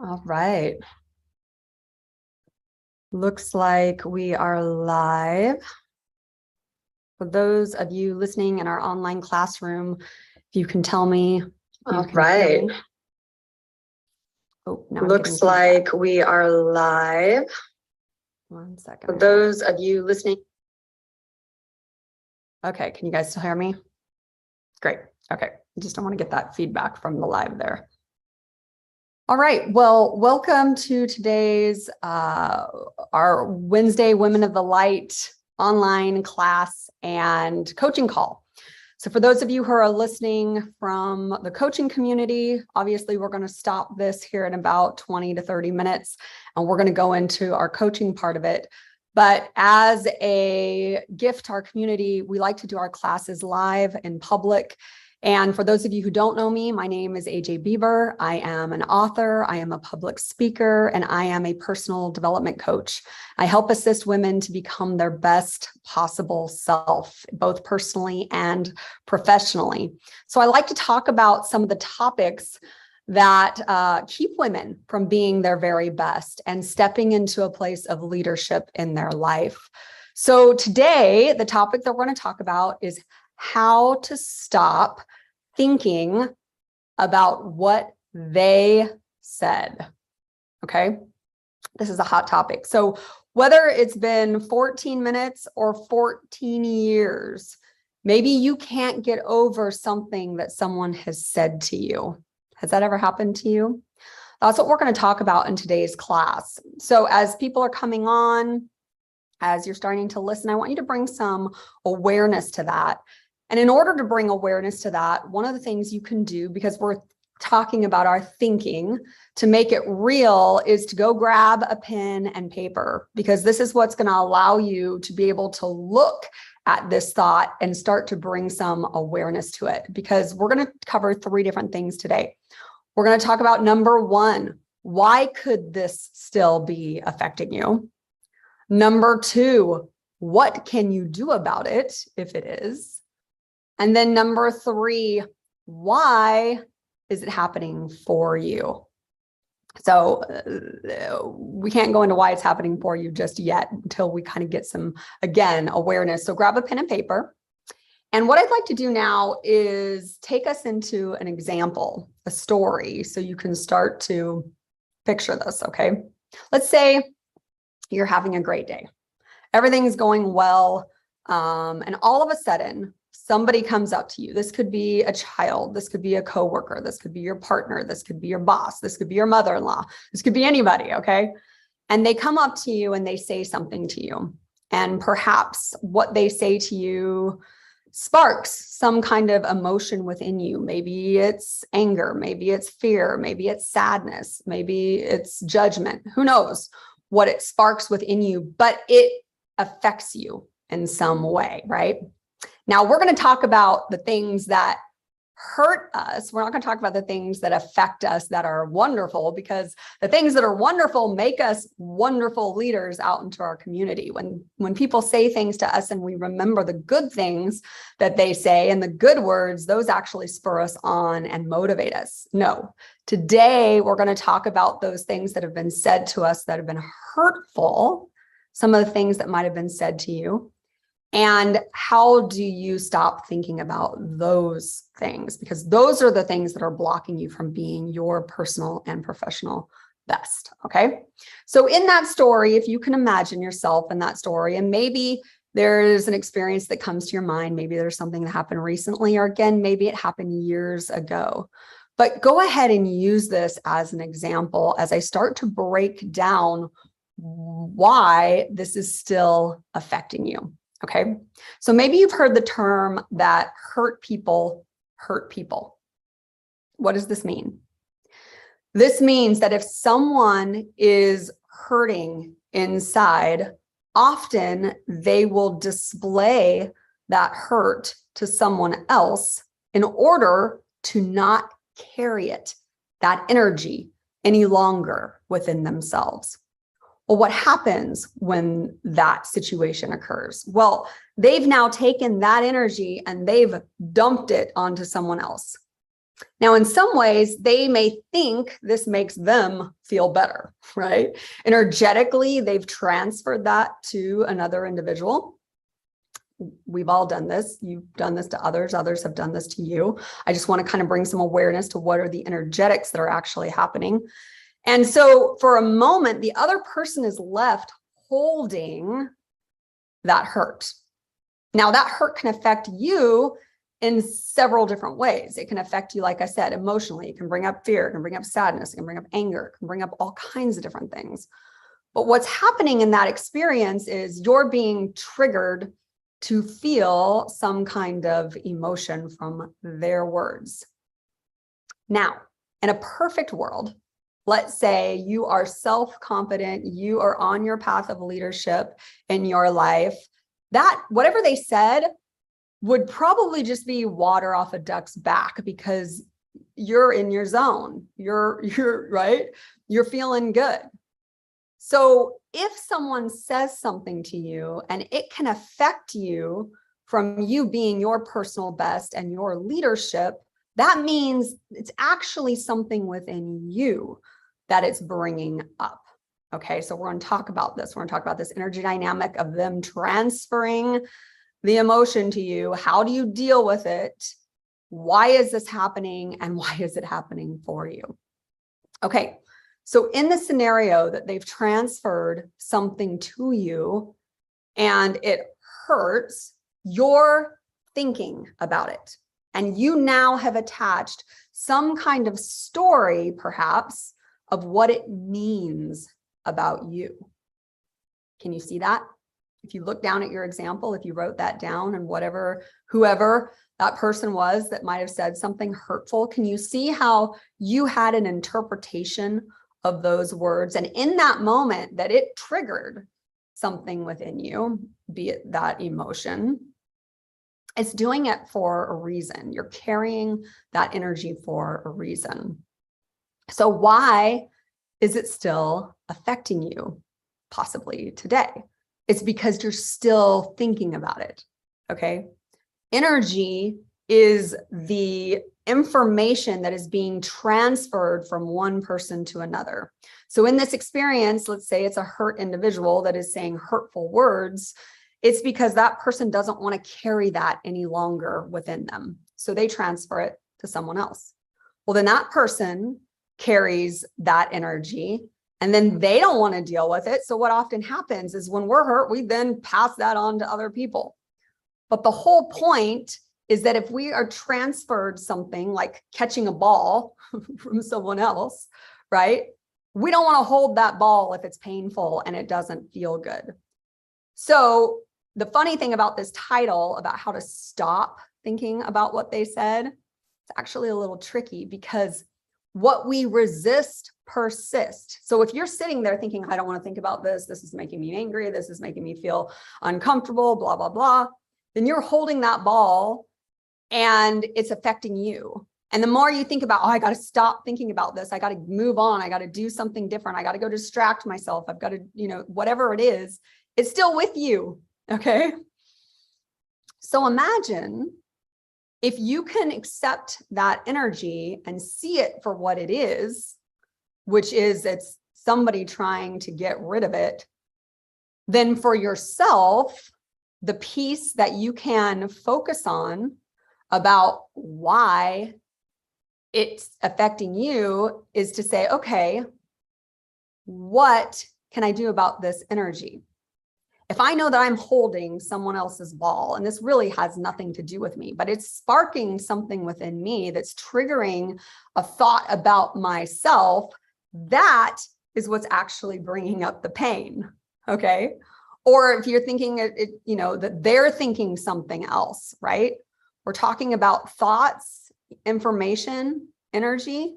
All right. Looks like we are live. For those of you listening in our online classroom, if you can tell me. All right. Oh, now looks like we are live. 1 second. For those of you listening. Okay, can you guys still hear me? Great. Okay, I just don't want to get that feedback from the live there. All right, well, welcome to today's our Wednesday Women of the Light online class and coaching call. So for those of you who are listening from the coaching community, obviously we're going to stop this here in about 20 to 30 minutes, and we're going to go into our coaching part of it. But as a gift to our community, we like to do our classes live in public. And for those of you who don't know me, my name is AJ Bieber. I am an author, I am a public speaker, and I am a personal development coach. I help assist women to become their best possible self, both personally and professionally. So I like to talk about some of the topics that keep women from being their very best and stepping into a place of leadership in their life. So today, the topic that we're going to talk about is how to stop thinking about what they said. Okay, this is a hot topic. So whether it's been 14 minutes or 14 years, maybe you can't get over something that someone has said to you. Has that ever happened to you? That's what we're going to talk about in today's class. So as people are coming on, as you're starting to listen, I want you to bring some awareness to that. And in order to bring awareness to that, one of the things you can do, because we're talking about our thinking, to make it real is to go grab a pen and paper, because this is what's going to allow you to be able to look at this thought and start to bring some awareness to it, because we're going to cover 3 different things today. We're going to talk about number 1, why could this still be affecting you? Number 2, what can you do about it if it is? And then number 3, why is it happening for you? So we can't go into why it's happening for you just yet until we kind of get some, again, awareness. So grab a pen and paper. And what I'd like to do now is take us into an example, a story, so you can start to picture this, okay? Let's say you're having a great day. Everything's going well. And all of a sudden, somebody comes up to you. This could be a child. This could be a coworker. This could be your partner. This could be your boss. This could be your mother-in-law. This could be anybody, okay? And they come up to you and they say something to you. And perhaps what they say to you sparks some kind of emotion within you. Maybe it's anger. Maybe it's fear. Maybe it's sadness. Maybe it's judgment. Who knows what it sparks within you, but it affects you in some way, right? Now, we're going to talk about the things that hurt us. We're not going to talk about the things that affect us that are wonderful, because the things that are wonderful make us wonderful leaders out into our community. When people say things to us and we remember the good things that they say and the good words, those actually spur us on and motivate us. No, today we're going to talk about those things that have been said to us that have been hurtful, some of the things that might have been said to you. And how do you stop thinking about those things? Because those are the things that are blocking you from being your personal and professional best, okay? So in that story, if you can imagine yourself in that story, and maybe there's an experience that comes to your mind, maybe there's something that happened recently, or again, maybe it happened years ago. But go ahead and use this as an example as I start to break down why this is still affecting you. Okay, so maybe you've heard the term that hurt people hurt people. What does this mean? This means that if someone is hurting inside, often they will display that hurt to someone else in order to not carry it, that energy, any longer within themselves. Well, what happens when that situation occurs? Well, they've now taken that energy and they've dumped it onto someone else. Now, in some ways, they may think this makes them feel better, right? Energetically, they've transferred that to another individual. We've all done this. You've done this to others. Others have done this to you. I just want to kind of bring some awareness to what are the energetics that are actually happening. And so for a moment, the other person is left holding that hurt. Now, that hurt can affect you in several different ways. It can affect you, like I said, emotionally. It can bring up fear, it can bring up sadness, it can bring up anger, it can bring up all kinds of different things. But what's happening in that experience is you're being triggered to feel some kind of emotion from their words. Now, in a perfect world, let's say you are self-confident, you are on your path of leadership in your life, that whatever they said would probably just be water off a duck's back because you're in your zone. You're right. You're feeling good. So if someone says something to you and it can affect you from you being your personal best and your leadership, that means it's actually something within you that it's bringing up. Okay, so we're going to talk about this. We're going to talk about this energy dynamic of them transferring the emotion to you. How do you deal with it? Why is this happening? And why is it happening for you? Okay, so in the scenario that they've transferred something to you and it hurts, you're thinking about it. And you now have attached some kind of story, perhaps, of what it means about you. Can you see that? If you look down at your example, if you wrote that down and whoever that person was that might have said something hurtful, can you see how you had an interpretation of those words? And in that moment that it triggered something within you, be it that emotion, it's doing it for a reason. You're carrying that energy for a reason. So why is it still affecting you possibly today? It's because you're still thinking about it, okay? Energy is the information that is being transferred from one person to another. So in this experience, let's say it's a hurt individual that is saying hurtful words, it's because that person doesn't want to carry that any longer within them. So they transfer it to someone else. Well, then that person carries that energy and then they don't want to deal with it. So what often happens is when we're hurt, we then pass that on to other people. But the whole point is that if we are transferred something like catching a ball from someone else, right? We don't want to hold that ball if it's painful and it doesn't feel good. So the funny thing about this title about how to stop thinking about what they said, it's actually a little tricky because what we resist persists. So if you're sitting there thinking, I don't want to think about this, this is making me angry, this is making me feel uncomfortable, blah, blah, blah, then you're holding that ball and it's affecting you. And the more you think about, oh, I got to stop thinking about this, I got to move on, I got to do something different, I got to go distract myself, I've got to, whatever it is, it's still with you, okay? So imagine if you can accept that energy and see it for what it is, which is it's somebody trying to get rid of it, then for yourself, the piece that you can focus on about why it's affecting you is to say, okay, what can I do about this energy? If I know that I'm holding someone else's ball, and this really has nothing to do with me, but it's sparking something within me that's triggering a thought about myself, that is what's actually bringing up the pain, okay? Or if you're thinking, that they're thinking something else, right? We're talking about thoughts, information, energy.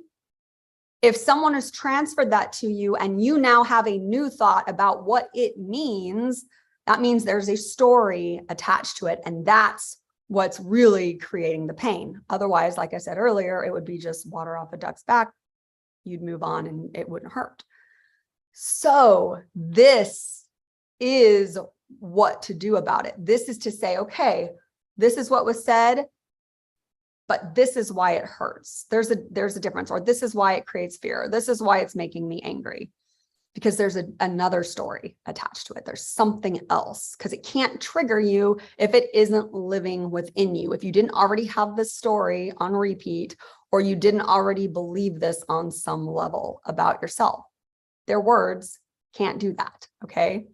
If someone has transferred that to you and you now have a new thought about what it means, that means there's a story attached to it. And that's what's really creating the pain. Otherwise, like I said earlier, it would be just water off a duck's back. You'd move on and it wouldn't hurt. So this is what to do about it. This is to say, okay, this is what was said. but this is why it hurts. There's a difference, or this is why it creates fear. This is why it's making me angry, because there's another story attached to it. There's something else, because it can't trigger you if it isn't living within you. If you didn't already have this story on repeat, or you didn't already believe this on some level about yourself, their words can't do that, okay?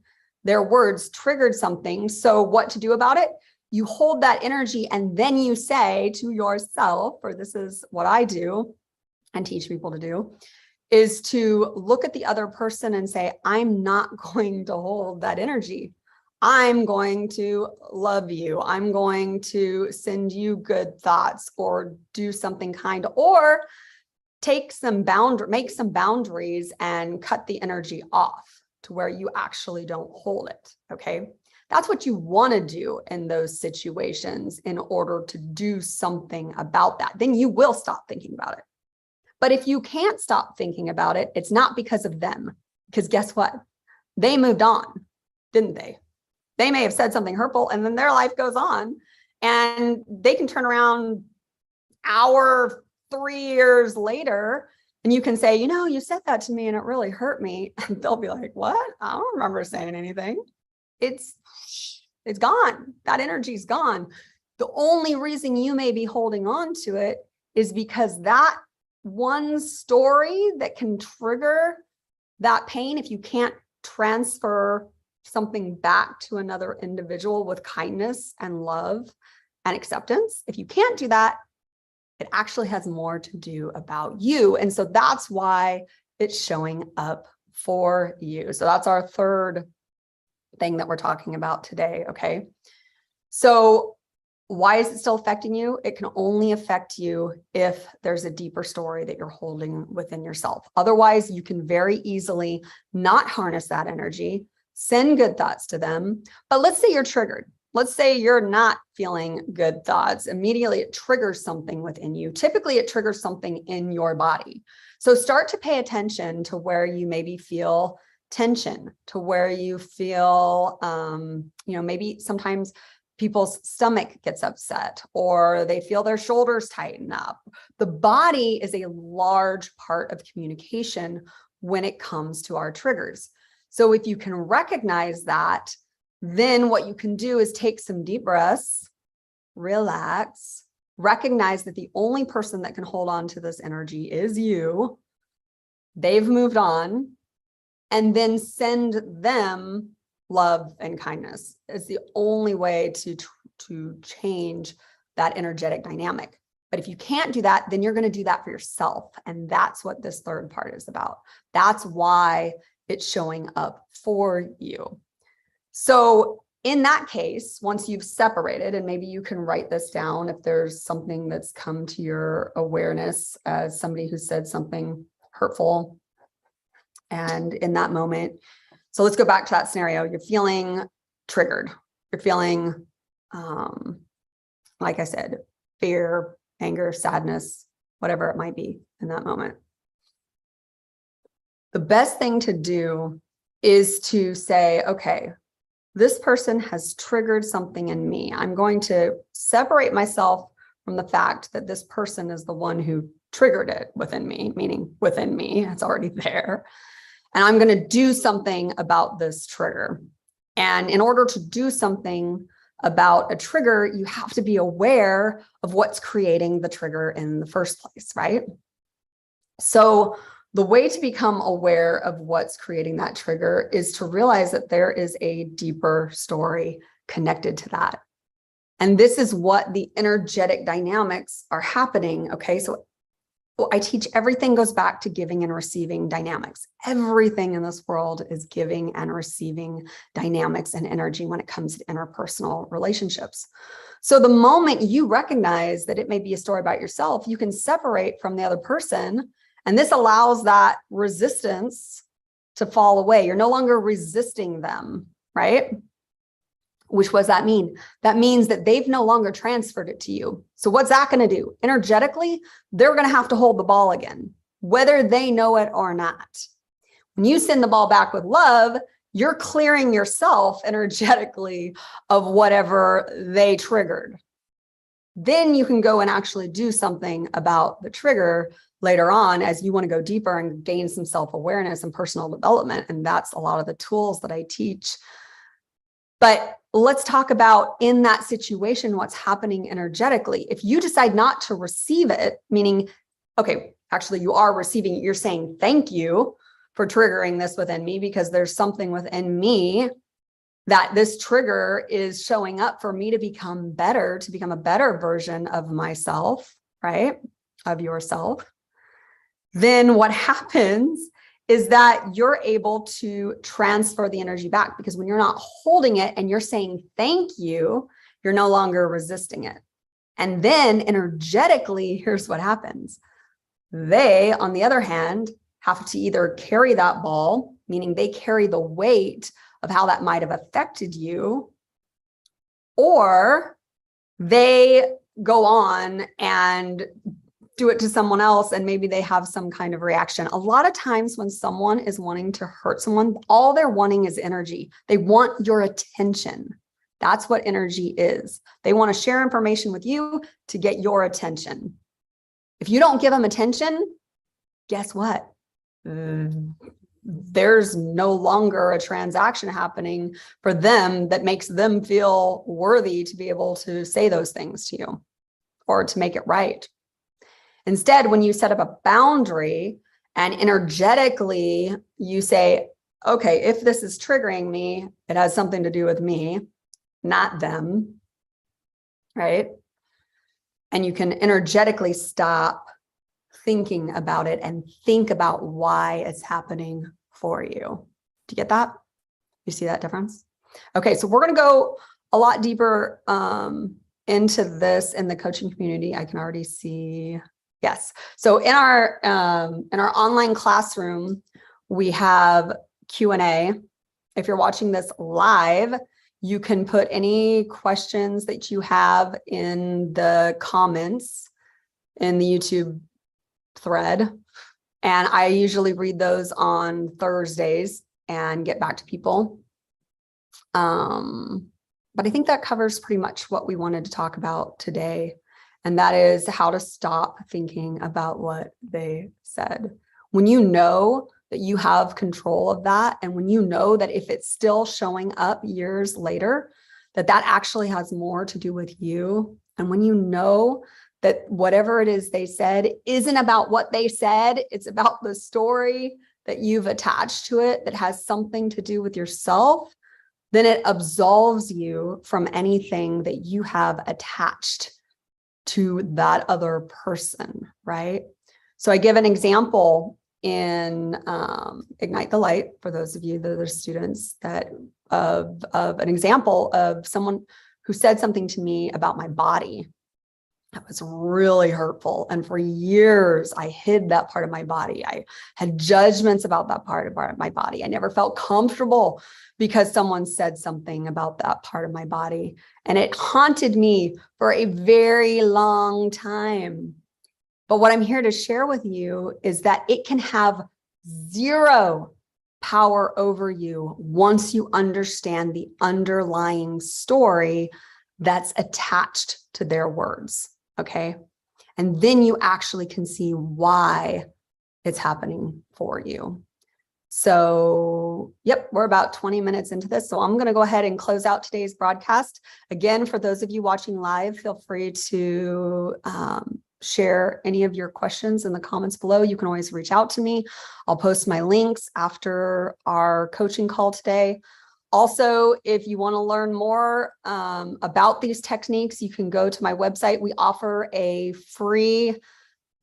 Their words triggered something. So what to do about it? You hold that energy and then you say to yourself, or this is what I do and teach people to do, is to look at the other person and say, I'm not going to hold that energy. I'm going to love you. I'm going to send you good thoughts, or do something kind, or make some boundaries and cut the energy off to where you actually don't hold it. Okay. That's what you want to do in those situations in order to do something about that. Then you will stop thinking about it. But if you can't stop thinking about it, it's not because of them. Because guess what? They moved on, didn't they? They may have said something hurtful and then their life goes on, and they can turn around hour, 3 years later, and you can say, you know, you said that to me and it really hurt me. And they'll be like, what? I don't remember saying anything. It's gone. That energy's gone. The only reason you may be holding on to it is because that one story that can trigger that pain, if you can't transfer something back to another individual with kindness and love and acceptance, if you can't do that, it actually has more to do about you. And so that's why it's showing up for you. So that's our third thing that we're talking about today. Okay. So why is it still affecting you? It can only affect you if there's a deeper story that you're holding within yourself. Otherwise, you can very easily not harness that energy, send good thoughts to them. But let's say you're triggered. Let's say you're not feeling good thoughts. Immediately, it triggers something within you. Typically, it triggers something in your body. So start to pay attention to where you maybe feel tension, to where you feel, maybe sometimes people's stomach gets upset, or they feel their shoulders tighten up. The body is a large part of communication when it comes to our triggers. So if you can recognize that, then what you can do is take some deep breaths, relax, recognize that the only person that can hold on to this energy is you. They've moved on, and then send them love and kindness. It's the only way to change that energetic dynamic. But if you can't do that, then you're going to do that for yourself. And that's what this third part is about. That's why it's showing up for you. So in that case, once you've separated, and maybe you can write this down if there's something that's come to your awareness as somebody who said something hurtful. And in that moment, so let's go back to that scenario. You're feeling triggered. You're feeling, like I said, fear, anger, sadness, whatever it might be in that moment. The best thing to do is to say, okay, this person has triggered something in me. I'm going to separate myself from the fact that this person is the one who triggered it within me, meaning within me, it's already there. And I'm going to do something about this trigger. And in order to do something about a trigger, you have to be aware of what's creating the trigger in the first place, right? So the way to become aware of what's creating that trigger is to realize that there is a deeper story connected to that. And this is what the energetic dynamics are happening. Okay, so I teach everything goes back to giving and receiving dynamics. Everything in this world is giving and receiving dynamics and energy when it comes to interpersonal relationships. So the moment you recognize that it may be a story about yourself, you can separate from the other person. And this allows that resistance to fall away. You're no longer resisting them, right? Which does that mean? That means that they've no longer transferred it to you. So what's that going to do? Energetically, they're going to have to hold the ball again, whether they know it or not. When you send the ball back with love, you're clearing yourself energetically of whatever they triggered. Then you can go and actually do something about the trigger later on as you want to go deeper and gain some self-awareness and personal development. And that's a lot of the tools that I teach. But let's talk about in that situation, what's happening energetically. If you decide not to receive it, meaning, okay, actually you are receiving it, you're saying, thank you for triggering this within me because there's something within me that this trigger is showing up for me to become better, to become a better version of myself, right? Of yourself. Then what happens is that you're able to transfer the energy back, because when you're not holding it and you're saying thank you, you're no longer resisting it. And then energetically, here's what happens. They, on the other hand, have to either carry that ball, meaning they carry the weight of how that might have affected you, or they go on and do it to someone else and maybe they have some kind of reaction. A lot of times when someone is wanting to hurt someone, all they're wanting is energy. They want your attention. That's what energy is. They want to share information with you to get your attention. If you don't give them attention, guess what? There's no longer a transaction happening for them that makes them feel worthy to be able to say those things to you or to make it right. Instead, when you set up a boundary and energetically you say, okay, if this is triggering me, it has something to do with me, not them, right? And you can energetically stop thinking about it and think about why it's happening for you. Do you get that? You see that difference? Okay, so we're going to go a lot deeper into this in the coaching community. I can already see. Yes. So in our online classroom, we have Q&A. If you're watching this live, you can put any questions that you have in the comments in the YouTube thread. And I usually read those on Thursdays and get back to people. But I think that covers pretty much what we wanted to talk about today. And that is how to stop thinking about what they said. When you know that you have control of that, and when you know that if it's still showing up years later, that actually has more to do with you. And when you know that whatever it is they said isn't about what they said, it's about the story that you've attached to it that has something to do with yourself, then it absolves you from anything that you have attached to that other person, right? So I give an example in Ignite the Light, for those of you that are students, that of an example of someone who said something to me about my body that was really hurtful. And for years, I hid that part of my body. I had judgments about that part of my body. I never felt comfortable because someone said something about that part of my body. And it haunted me for a very long time. But what I'm here to share with you is that it can have zero power over you once you understand the underlying story that's attached to their words. Okay. And then you actually can see why it's happening for you. So, yep, we're about 20 minutes into this. So I'm going to go ahead and close out today's broadcast. Again, for those of you watching live, feel free to share any of your questions in the comments below. You can always reach out to me. I'll post my links after our coaching call today. Also, if you want to learn more about these techniques, you can go to my website. We offer a free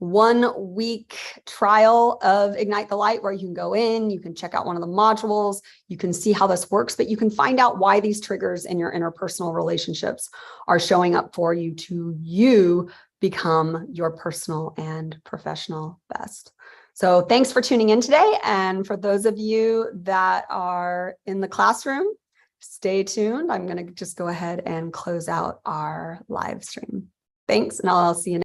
1-week trial of Ignite the Light where you can go in, you can check out one of the modules, you can see how this works, but you can find out why these triggers in your interpersonal relationships are showing up for you to become your personal and professional best. So thanks for tuning in today. And for those of you that are in the classroom, stay tuned. I'm going to just go ahead and close out our live stream. Thanks, and I'll see you next time.